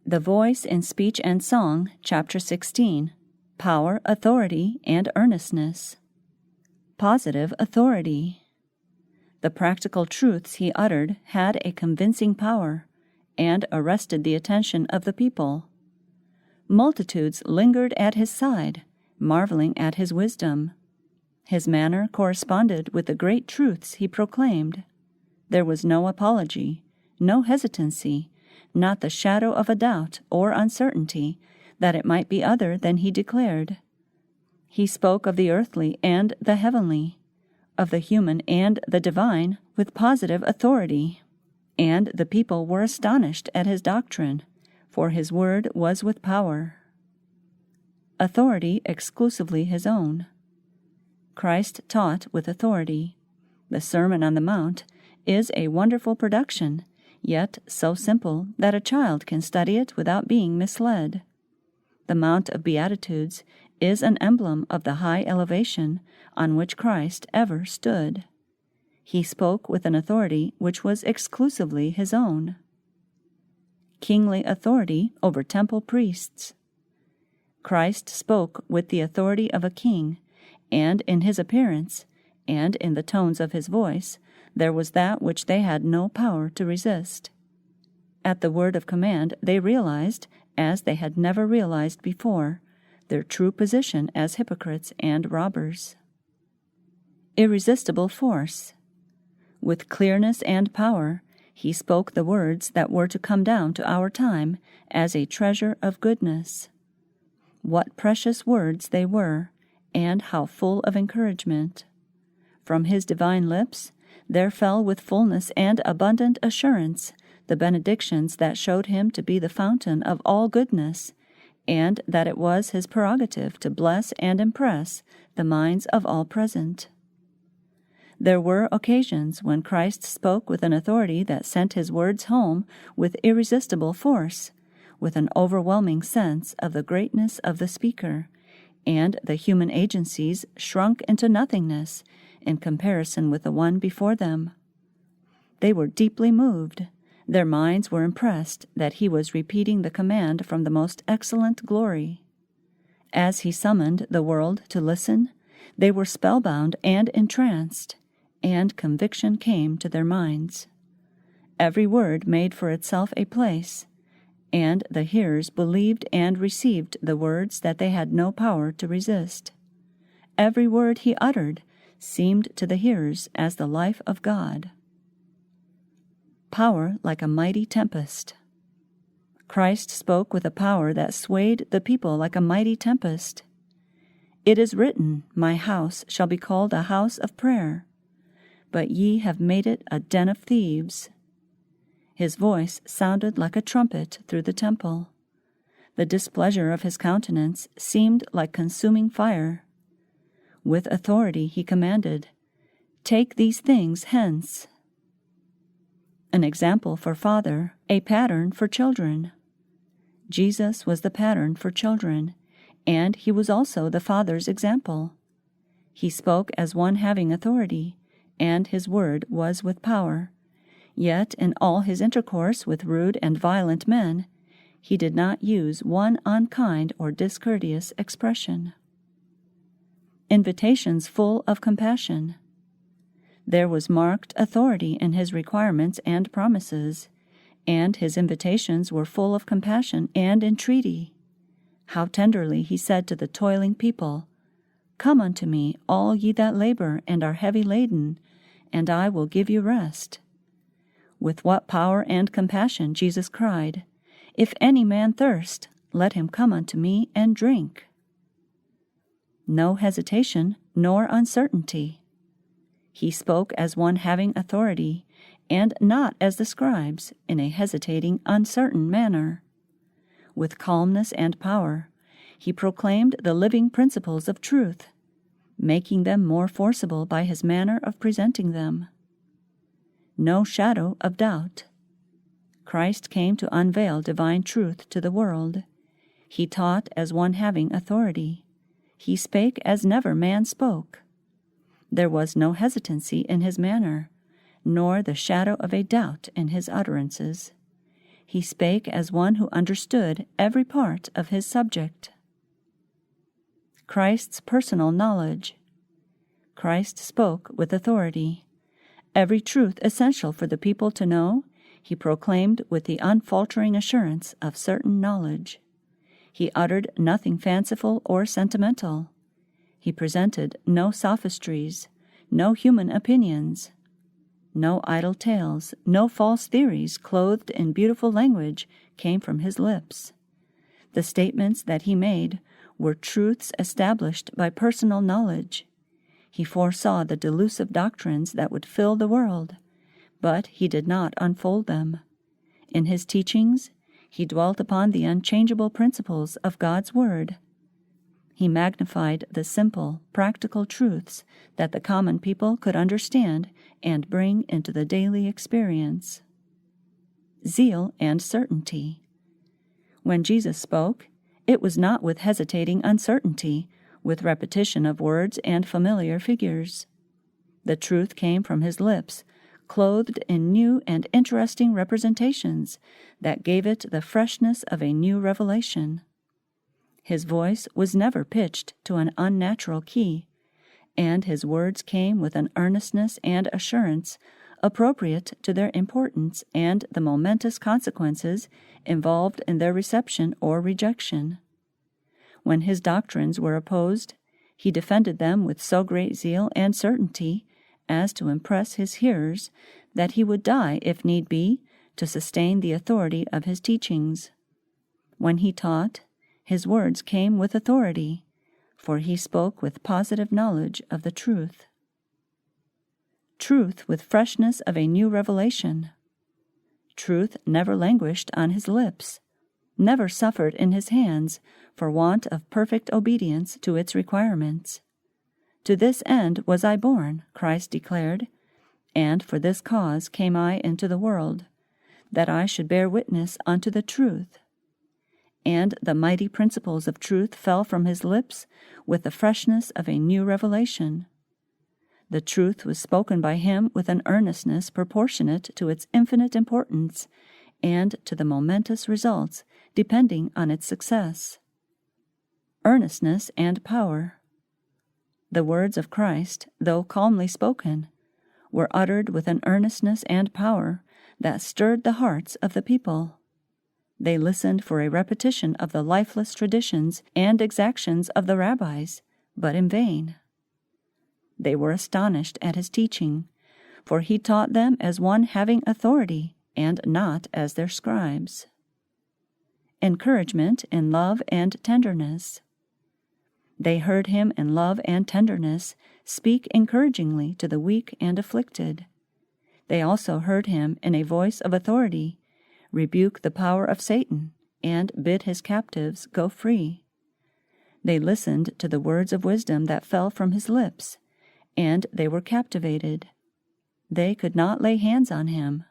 The Voice in Speech and Song, Chapter 16, Power, Authority, and Earnestness. Positive authority. The practical truths he uttered had a convincing power, and arrested the attention of the people. Multitudes lingered at his side, marveling at his wisdom. His manner corresponded with the great truths he proclaimed. There was no apology, no hesitancy, not the shadow of a doubt or uncertainty that it might be other than he declared. He spoke of the earthly and the heavenly, of the human and the divine, with positive authority, and the people were astonished at his doctrine, for his word was with power. Authority exclusively his own. Christ taught with authority. The Sermon on the Mount is a wonderful production, yet so simple that a child can study it without being misled. The Mount of Beatitudes is an emblem of the high elevation on which Christ ever stood. He spoke with an authority which was exclusively his own. Kingly authority over temple priests. Christ spoke with the authority of a king, and in his appearance, and in the tones of his voice, there was that which they had no power to resist. At the word of command they realized, as they had never realized before, their true position as hypocrites and robbers. Irresistible force. With clearness and power, he spoke the words that were to come down to our time as a treasure of goodness. What precious words they were, and how full of encouragement. From his divine lips there fell with fullness and abundant assurance the benedictions that showed him to be the fountain of all goodness, and that it was his prerogative to bless and impress the minds of all present. There were occasions when Christ spoke with an authority that sent his words home with irresistible force, with an overwhelming sense of the greatness of the speaker, and the human agencies shrunk into nothingness in comparison with the one before them. They were deeply moved. Their minds were impressed that he was repeating the command from the most excellent glory. As he summoned the world to listen, they were spellbound and entranced, and conviction came to their minds. Every word made for itself a place, and the hearers believed and received the words that they had no power to resist. Every word he uttered seemed to the hearers as the life of God. Power like a mighty tempest. Christ spoke with a power that swayed the people like a mighty tempest. It is written, "My house shall be called a house of prayer, but ye have made it a den of thieves." His voice sounded like a trumpet through the temple. The displeasure of his countenance seemed like consuming fire. With authority he commanded, "Take these things hence." An example for father, a pattern for children. Jesus was the pattern for children, and he was also the Father's example. He spoke as one having authority, and his word was with power. Yet in all his intercourse with rude and violent men, he did not use one unkind or discourteous expression. Invitations full of compassion. There was marked authority in his requirements and promises, and his invitations were full of compassion and entreaty. How tenderly he said to the toiling people, "Come unto me, all ye that labor and are heavy laden, and I will give you rest." With what power and compassion Jesus cried, "If any man thirst, let him come unto me and drink." No hesitation nor uncertainty. He spoke as one having authority, and not as the scribes, in a hesitating, uncertain manner. With calmness and power, he proclaimed the living principles of truth, making them more forcible by his manner of presenting them. No shadow of doubt. Christ came to unveil divine truth to the world. He taught as one having authority. He spake as never man spoke. There was no hesitancy in his manner, nor the shadow of a doubt in his utterances. He spake as one who understood every part of his subject. Christ's personal knowledge. Christ spoke with authority. Every truth essential for the people to know, he proclaimed with the unfaltering assurance of certain knowledge. He uttered nothing fanciful or sentimental. He presented no sophistries, no human opinions. No idle tales, no false theories clothed in beautiful language came from his lips. The statements that he made were truths established by personal knowledge. He foresaw the delusive doctrines that would fill the world, but he did not unfold them. In his teachings, he dwelt upon the unchangeable principles of God's Word. He magnified the simple, practical truths that the common people could understand and bring into the daily experience. Zeal and certainty. When Jesus spoke, it was not with hesitating uncertainty, with repetition of words and familiar figures. The truth came from his lips, clothed in new and interesting representations that gave it the freshness of a new revelation. His voice was never pitched to an unnatural key, and his words came with an earnestness and assurance appropriate to their importance and the momentous consequences involved in their reception or rejection. When his doctrines were opposed, he defended them with so great zeal and certainty as to impress his hearers that he would die, if need be, to sustain the authority of his teachings. When he taught, his words came with authority, for he spoke with positive knowledge of the truth. Truth with freshness of a new revelation. Truth never languished on his lips, never suffered in his hands for want of perfect obedience to its requirements. To this end was I born, Christ declared, and for this cause came I into the world, that I should bear witness unto the truth. And the mighty principles of truth fell from his lips with the freshness of a new revelation. The truth was spoken by him with an earnestness proportionate to its infinite importance and to the momentous results depending on its success. Earnestness and power. The words of Christ, though calmly spoken, were uttered with an earnestness and power that stirred the hearts of the people. They listened for a repetition of the lifeless traditions and exactions of the rabbis, but in vain. They were astonished at his teaching, for he taught them as one having authority, and not as their scribes. Encouragement in love and tenderness. They heard him in love and tenderness speak encouragingly to the weak and afflicted. They also heard him in a voice of authority rebuke the power of Satan, and bid his captives go free. They listened to the words of wisdom that fell from his lips, and they were captivated. They could not lay hands on him.